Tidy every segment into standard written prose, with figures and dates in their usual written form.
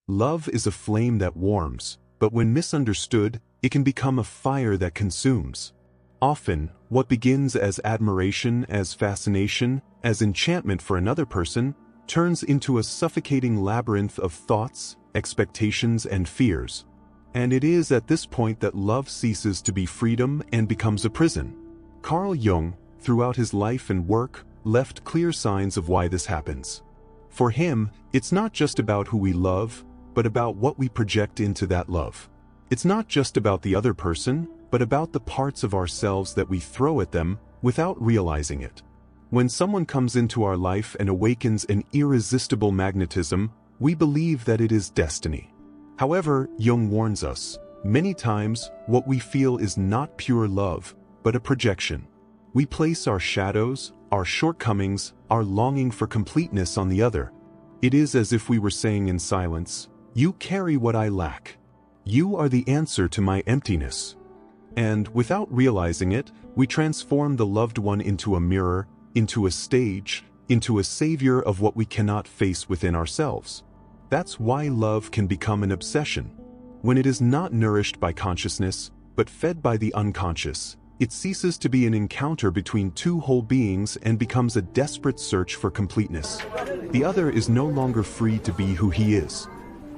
Love is a flame that warms, but when misunderstood, it can become a fire that consumes. Often, what begins as admiration, as fascination, as enchantment for another person, turns into a suffocating labyrinth of thoughts, expectations, and fears. And it is at this point that love ceases to be freedom and becomes a prison. Carl Jung, throughout his life and work, left clear signs of why this happens. For him, it's not just about who we love, but about what we project into that love. It's not just about the other person, but about the parts of ourselves that we throw at them without realizing it. When someone comes into our life and awakens an irresistible magnetism, we believe that it is destiny. However, Jung warns us, many times what we feel is not pure love, but a projection. We place our shadows, our shortcomings, our longing for completeness on the other. It is as if we were saying in silence, "You carry what I lack. You are the answer to my emptiness." And without realizing it, we transform the loved one into a mirror, into a stage, into a savior of what we cannot face within ourselves. That's why love can become an obsession. When it is not nourished by consciousness, but fed by the unconscious, it ceases to be an encounter between two whole beings and becomes a desperate search for completeness. The other is no longer free to be who he is.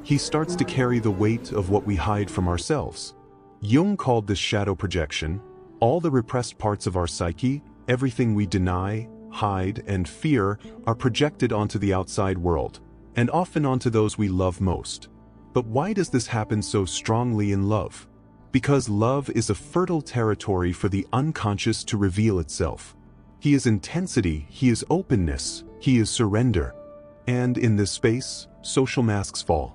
He starts to carry the weight of what we hide from ourselves. Jung called this shadow projection. All the repressed parts of our psyche, everything we deny, hide, and fear, are projected onto the outside world, and often onto those we love most. But why does this happen so strongly in love? Because love is a fertile territory for the unconscious to reveal itself. He is intensity, he is openness, he is surrender. And in this space, social masks fall.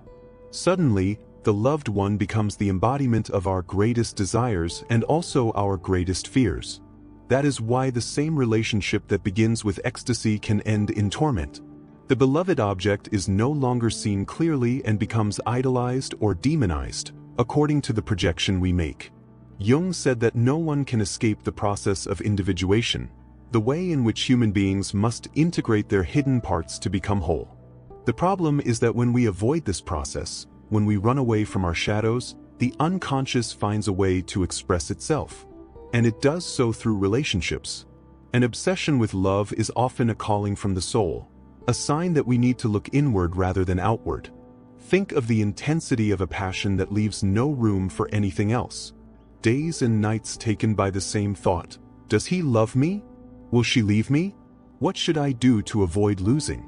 Suddenly, the loved one becomes the embodiment of our greatest desires and also our greatest fears. That is why the same relationship that begins with ecstasy can end in torment. The beloved object is no longer seen clearly and becomes idolized or demonized, according to the projection we make. Jung said that no one can escape the process of individuation, the way in which human beings must integrate their hidden parts to become whole. The problem is that when we avoid this process, when we run away from our shadows, the unconscious finds a way to express itself. And it does so through relationships. An obsession with love is often a calling from the soul, a sign that we need to look inward rather than outward. Think of the intensity of a passion that leaves no room for anything else. Days and nights taken by the same thought. Does he love me? Will she leave me? What should I do to avoid losing?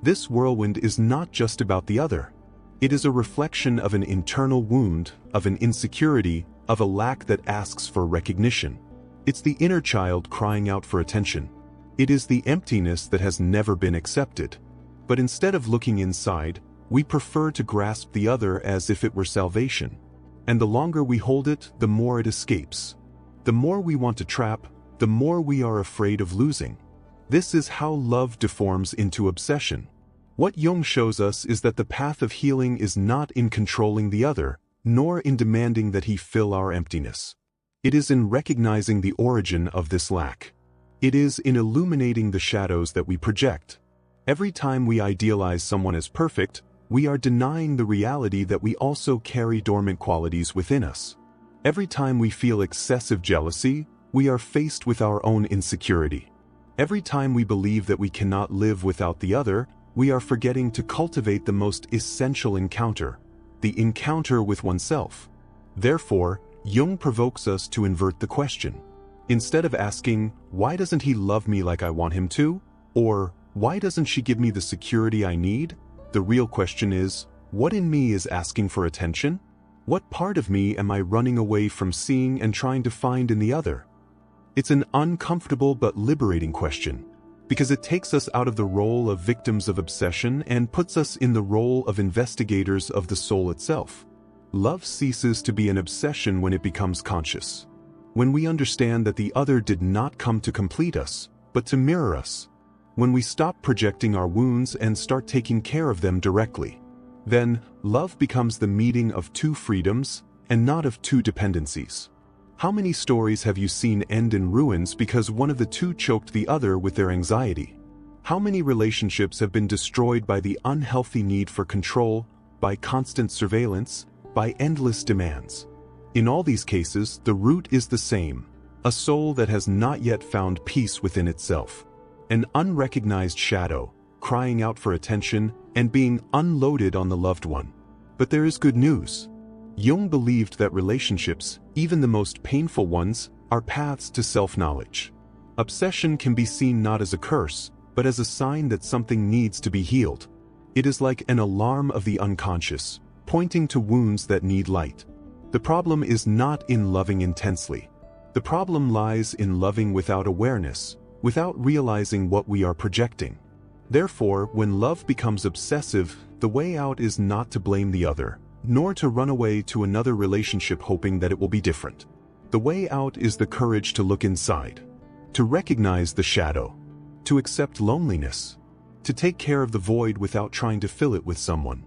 This whirlwind is not just about the other. It is a reflection of an internal wound, of an insecurity, of a lack that asks for recognition. It's the inner child crying out for attention. It is the emptiness that has never been accepted. But instead of looking inside, we prefer to grasp the other as if it were salvation. And the longer we hold it, the more it escapes. The more we want to trap, the more we are afraid of losing. This is how love deforms into obsession. What Jung shows us is that the path of healing is not in controlling the other, nor in demanding that he fill our emptiness. It is in recognizing the origin of this lack. It is in illuminating the shadows that we project. Every time we idealize someone as perfect, we are denying the reality that we also carry dormant qualities within us. Every time we feel excessive jealousy, we are faced with our own insecurity. Every time we believe that we cannot live without the other, we are forgetting to cultivate the most essential encounter, the encounter with oneself. Therefore, Jung provokes us to invert the question. Instead of asking, "Why doesn't he love me like I want him to?" or "Why doesn't she give me the security I need?" the real question is, what in me is asking for attention? What part of me am I running away from seeing and trying to find in the other? It's an uncomfortable but liberating question, because it takes us out of the role of victims of obsession and puts us in the role of investigators of the soul itself. Love ceases to be an obsession when it becomes conscious. When we understand that the other did not come to complete us, but to mirror us. When we stop projecting our wounds and start taking care of them directly. Then, love becomes the meeting of two freedoms, and not of two dependencies. How many stories have you seen end in ruins because one of the two choked the other with their anxiety? How many relationships have been destroyed by the unhealthy need for control, by constant surveillance, by endless demands. In all these cases, the root is the same: a soul that has not yet found peace within itself. An unrecognized shadow, crying out for attention and being unloaded on the loved one. But there is good news. Jung believed that relationships, even the most painful ones, are paths to self-knowledge. Obsession can be seen not as a curse, but as a sign that something needs to be healed. It is like an alarm of the unconscious, pointing to wounds that need light. The problem is not in loving intensely. The problem lies in loving without awareness, without realizing what we are projecting. Therefore, when love becomes obsessive, the way out is not to blame the other, nor to run away to another relationship hoping that it will be different. The way out is the courage to look inside, to recognize the shadow, to accept loneliness, to take care of the void without trying to fill it with someone.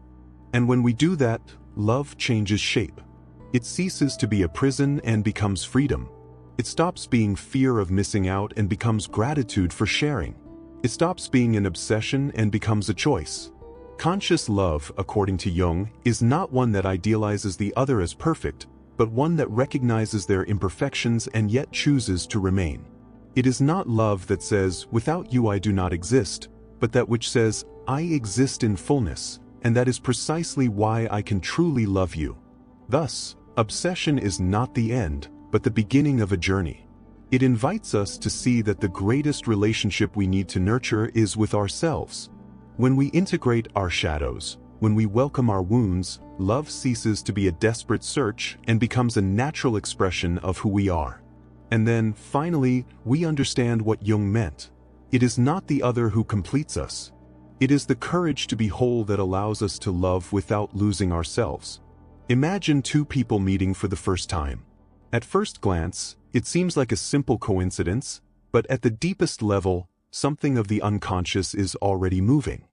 And when we do that, love changes shape. It ceases to be a prison and becomes freedom. It stops being fear of missing out and becomes gratitude for sharing. It stops being an obsession and becomes a choice. Conscious love, according to Jung, is not one that idealizes the other as perfect, but one that recognizes their imperfections and yet chooses to remain. It is not love that says, "Without you I do not exist," but that which says, "I exist in fullness, and that is precisely why I can truly love you." Thus, obsession is not the end, but the beginning of a journey. It invites us to see that the greatest relationship we need to nurture is with ourselves. When we integrate our shadows, when we welcome our wounds, love ceases to be a desperate search and becomes a natural expression of who we are. And then, finally, we understand what Jung meant. It is not the other who completes us. It is the courage to be whole that allows us to love without losing ourselves. Imagine two people meeting for the first time. At first glance, it seems like a simple coincidence, but at the deepest level, something of the unconscious is already moving.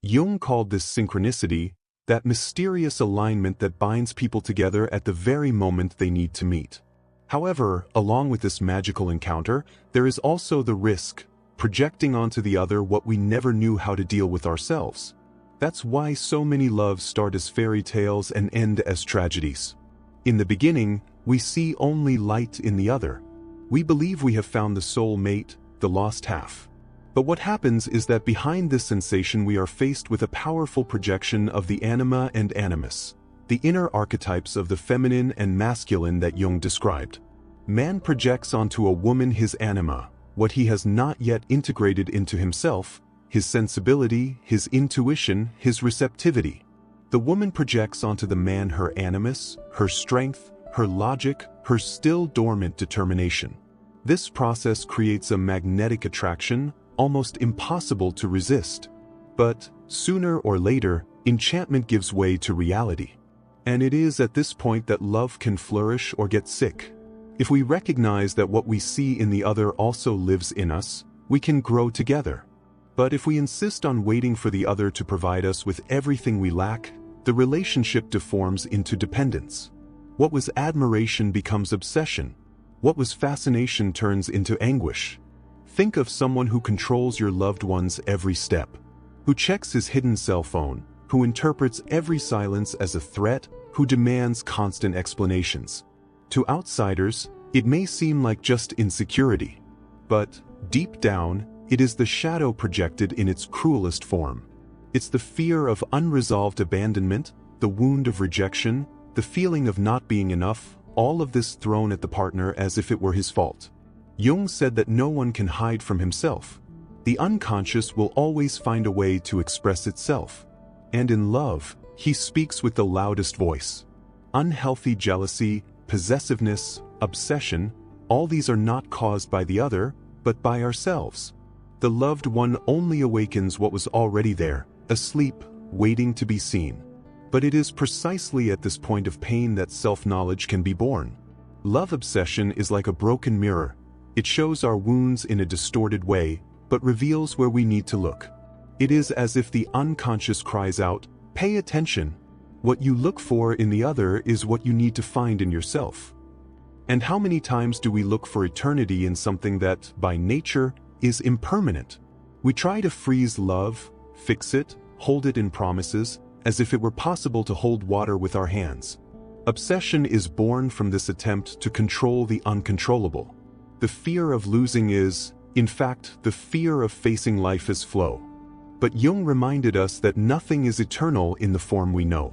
Jung called this synchronicity, that mysterious alignment that binds people together at the very moment they need to meet. However, along with this magical encounter, there is also the risk, projecting onto the other what we never knew how to deal with ourselves. That's why so many loves start as fairy tales and end as tragedies. In the beginning, we see only light in the other. We believe we have found the soul mate, the lost half. But what happens is that behind this sensation we are faced with a powerful projection of the anima and animus, the inner archetypes of the feminine and masculine that Jung described. Man projects onto a woman his anima, what he has not yet integrated into himself, his sensibility, his intuition, his receptivity. The woman projects onto the man her animus, her strength, her logic, her still dormant determination. This process creates a magnetic attraction, almost impossible to resist. But, sooner or later, enchantment gives way to reality. And it is at this point that love can flourish or get sick. If we recognize that what we see in the other also lives in us, we can grow together. But if we insist on waiting for the other to provide us with everything we lack, the relationship deforms into dependence. What was admiration becomes obsession. What was fascination turns into anguish. Think of someone who controls your loved one's every step, who checks his hidden cell phone, who interprets every silence as a threat, who demands constant explanations. To outsiders, it may seem like just insecurity. But, deep down, it is the shadow projected in its cruelest form. It's the fear of unresolved abandonment, the wound of rejection, the feeling of not being enough, all of this thrown at the partner as if it were his fault. Jung said that no one can hide from himself. The unconscious will always find a way to express itself. And in love, he speaks with the loudest voice. Unhealthy jealousy, possessiveness, obsession, all these are not caused by the other, but by ourselves. The loved one only awakens what was already there, asleep, waiting to be seen. But it is precisely at this point of pain that self-knowledge can be born. Love obsession is like a broken mirror. It shows our wounds in a distorted way, but reveals where we need to look. It is as if the unconscious cries out, "Pay attention. What you look for in the other is what you need to find in yourself." And how many times do we look for eternity in something that, by nature, is impermanent? We try to freeze love, fix it, hold it in promises, as if it were possible to hold water with our hands. Obsession is born from this attempt to control the uncontrollable. The fear of losing is, in fact, the fear of facing life as flow. But Jung reminded us that nothing is eternal in the form we know.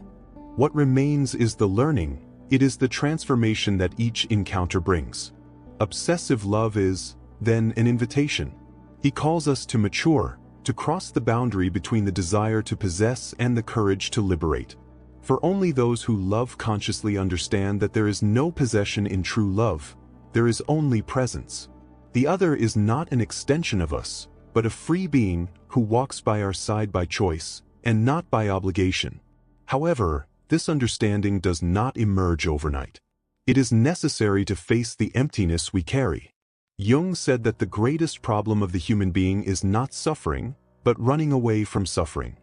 What remains is the learning, it is the transformation that each encounter brings. Obsessive love is, then, an invitation. He calls us to mature, to cross the boundary between the desire to possess and the courage to liberate. For only those who love consciously understand that there is no possession in true love, there is only presence. The other is not an extension of us, but a free being who walks by our side by choice, and not by obligation. However, this understanding does not emerge overnight. It is necessary to face the emptiness we carry. Jung said that the greatest problem of the human being is not suffering, but running away from suffering.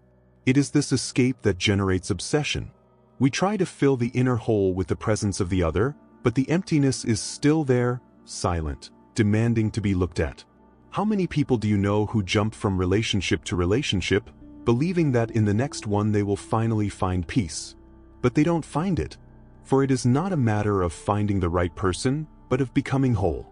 It is this escape that generates obsession. We try to fill the inner hole with the presence of the other, but the emptiness is still there, silent, demanding to be looked at. How many people do you know who jump from relationship to relationship, believing that in the next one they will finally find peace? But they don't find it. For it is not a matter of finding the right person, but of becoming whole.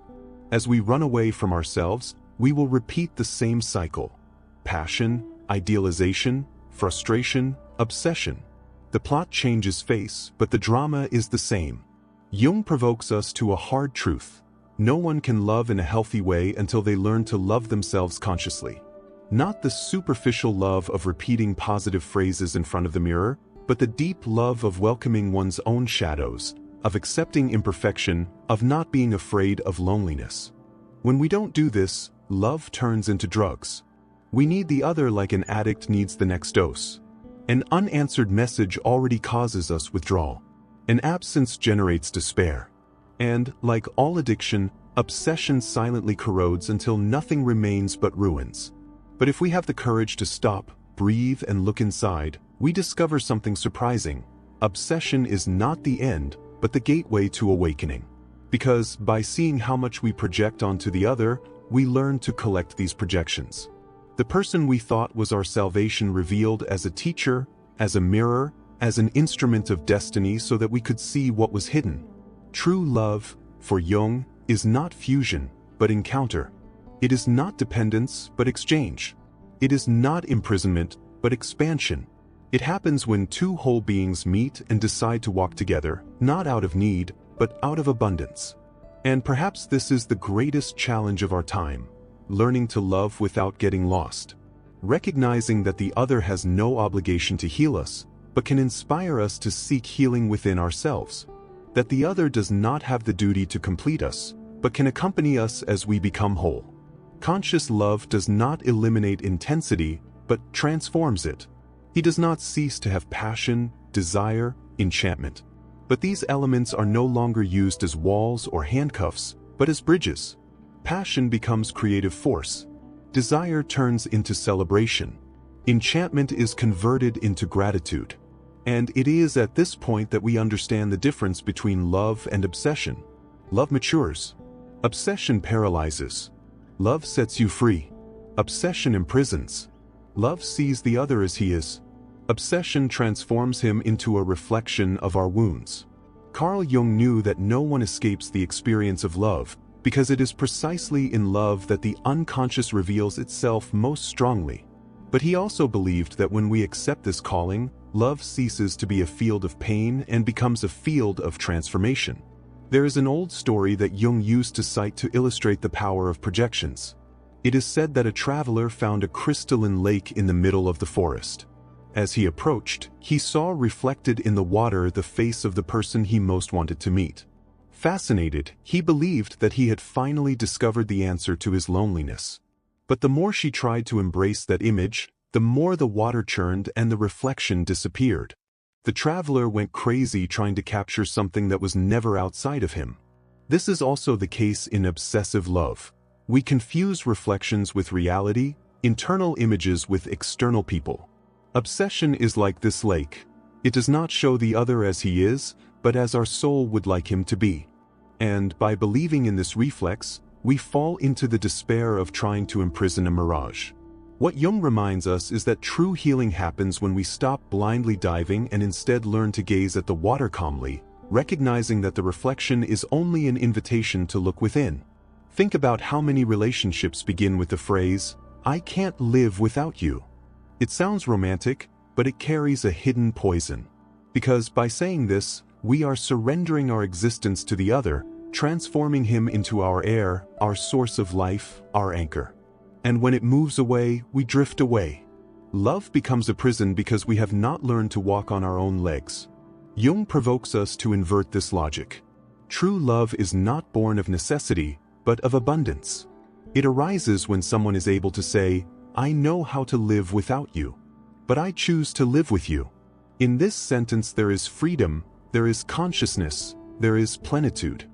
As we run away from ourselves, we will repeat the same cycle. Passion, idealization, frustration, obsession. The plot changes face, but the drama is the same. Jung provokes us to a hard truth. No one can love in a healthy way until they learn to love themselves consciously. Not the superficial love of repeating positive phrases in front of the mirror, but the deep love of welcoming one's own shadows, of accepting imperfection, of not being afraid of loneliness. When we don't do this, love turns into drugs. We need the other like an addict needs the next dose. An unanswered message already causes us withdrawal. An absence generates despair. And, like all addiction, obsession silently corrodes until nothing remains but ruins. But if we have the courage to stop, breathe, and look inside, we discover something surprising. Obsession is not the end, but the gateway to awakening. Because, by seeing how much we project onto the other, we learn to collect these projections. The person we thought was our salvation revealed as a teacher, as a mirror, as an instrument of destiny so that we could see what was hidden. True love, for Jung, is not fusion, but encounter. It is not dependence, but exchange. It is not imprisonment, but expansion. It happens when two whole beings meet and decide to walk together, not out of need, but out of abundance. And perhaps this is the greatest challenge of our time, learning to love without getting lost. Recognizing that the other has no obligation to heal us, but can inspire us to seek healing within ourselves. That the other does not have the duty to complete us, but can accompany us as we become whole. Conscious love does not eliminate intensity, but transforms it. He does not cease to have passion, desire, enchantment. But these elements are no longer used as walls or handcuffs, but as bridges. Passion becomes creative force. Desire turns into celebration. Enchantment is converted into gratitude. And it is at this point that we understand the difference between love and obsession. Love matures. Obsession paralyzes. Love sets you free. Obsession imprisons. Love sees the other as he is. Obsession transforms him into a reflection of our wounds. Carl Jung knew that no one escapes the experience of love, because it is precisely in love that the unconscious reveals itself most strongly. But he also believed that when we accept this calling, love ceases to be a field of pain and becomes a field of transformation. There is an old story that Jung used to cite to illustrate the power of projections. It is said that a traveler found a crystalline lake in the middle of the forest. As he approached, he saw reflected in the water the face of the person he most wanted to meet. Fascinated, he believed that he had finally discovered the answer to his loneliness. But the more she tried to embrace that image, the more the water churned and the reflection disappeared. The traveler went crazy trying to capture something that was never outside of him. This is also the case in obsessive love. We confuse reflections with reality, internal images with external people. Obsession is like this lake. It does not show the other as he is, but as our soul would like him to be. And by believing in this reflex, we fall into the despair of trying to imprison a mirage. What Jung reminds us is that true healing happens when we stop blindly diving and instead learn to gaze at the water calmly, recognizing that the reflection is only an invitation to look within. Think about how many relationships begin with the phrase, "I can't live without you." It sounds romantic, but it carries a hidden poison. Because by saying this, we are surrendering our existence to the other, transforming him into our air, our source of life, our anchor. And when it moves away, we drift away. Love becomes a prison because we have not learned to walk on our own legs. Jung provokes us to invert this logic. True love is not born of necessity, but of abundance. It arises when someone is able to say, "I know how to live without you, but I choose to live with you." In this sentence there is freedom, there is consciousness, there is plenitude.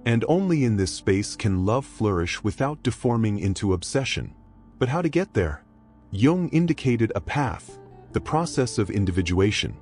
And only in this space can love flourish without deforming into obsession. But how to get there? Jung indicated a path, the process of individuation.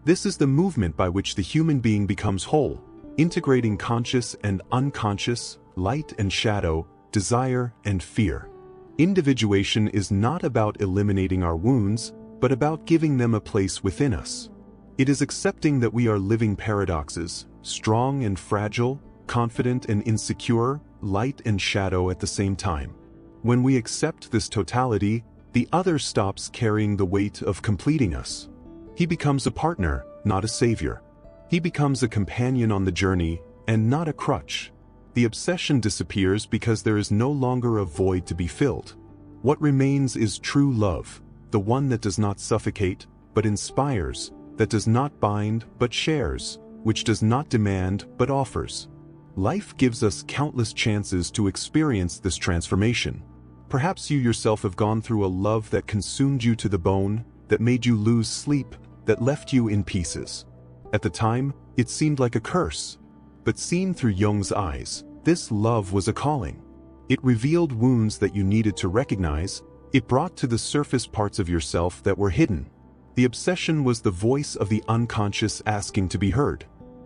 This is the movement by which the human being becomes whole, integrating conscious and unconscious, light and shadow, desire and fear. Individuation is not about eliminating our wounds, but about giving them a place within us. It is accepting that we are living paradoxes, strong and fragile, confident and insecure, light and shadow at the same time. When we accept this totality, the other stops carrying the weight of completing us. He becomes a partner, not a savior. He becomes a companion on the journey, and not a crutch. The obsession disappears because there is no longer a void to be filled. What remains is true love, the one that does not suffocate, but inspires, that does not bind, but shares, which does not demand, but offers. Life gives us countless chances to experience this transformation. Perhaps you yourself have gone through a love that consumed you to the bone, that made you lose sleep, that left you in pieces. At the time, it seemed like a curse. But seen through Jung's eyes, this love was a calling. It revealed wounds that you needed to recognize. It brought to the surface parts of yourself that were hidden. The obsession was the voice of the unconscious asking to be heard.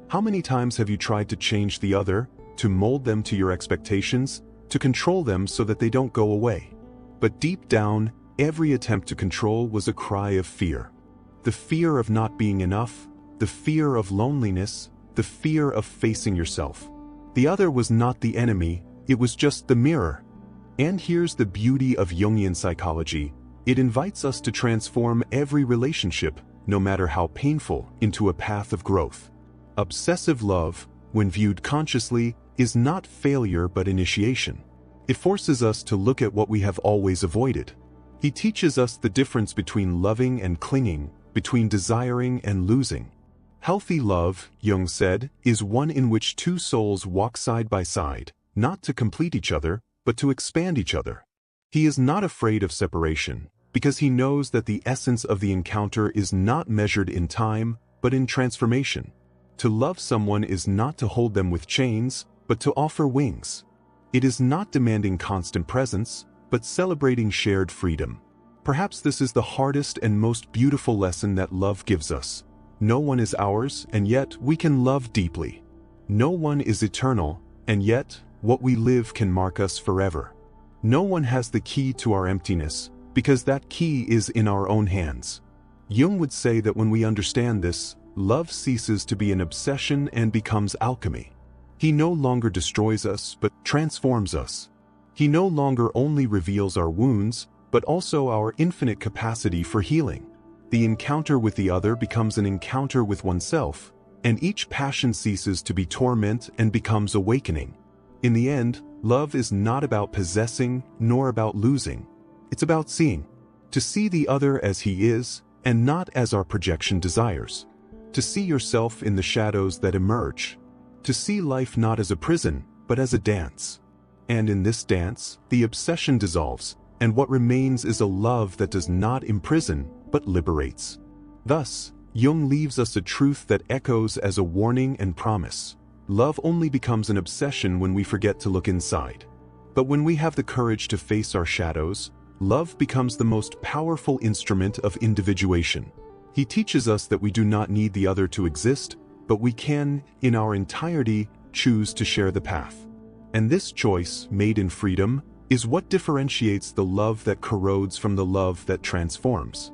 How many times have you tried to change the other, to mold them to your expectations, to control them so that they don't go away? But deep down, every attempt to control was a cry of fear. The fear of not being enough, the fear of loneliness, the fear of facing yourself. The other was not the enemy, it was just the mirror. And here's the beauty of Jungian psychology. It invites us to transform every relationship, no matter how painful, into a path of growth. Obsessive love, when viewed consciously, is not failure but initiation. It forces us to look at what we have always avoided. He teaches us the difference between loving and clinging, between desiring and losing. Healthy love, Jung said, is one in which two souls walk side by side, not to complete each other, but to expand each other. He is not afraid of separation, because he knows that the essence of the encounter is not measured in time, but in transformation. To love someone is not to hold them with chains, but to offer wings. It is not demanding constant presence, but celebrating shared freedom. Perhaps this is the hardest and most beautiful lesson that love gives us. No one is ours, and yet we can love deeply. No one is eternal, and yet what we live can mark us forever. No one has the key to our emptiness, because that key is in our own hands. Jung would say that when we understand this, love ceases to be an obsession and becomes alchemy. He no longer destroys us, but transforms us. He no longer only reveals our wounds, but also our infinite capacity for healing. The encounter with the other becomes an encounter with oneself, and each passion ceases to be torment and becomes awakening. In the end, love is not about possessing, nor about losing. It's about seeing. To see the other as he is, and not as our projection desires. To see yourself in the shadows that emerge. To see life not as a prison, but as a dance. And in this dance, the obsession dissolves, and what remains is a love that does not imprison, but liberates. Thus, Jung leaves us a truth that echoes as a warning and promise. Love only becomes an obsession when we forget to look inside. But when we have the courage to face our shadows, love becomes the most powerful instrument of individuation. He teaches us that we do not need the other to exist, but we can, in our entirety, choose to share the path. And this choice, made in freedom, is what differentiates the love that corrodes from the love that transforms.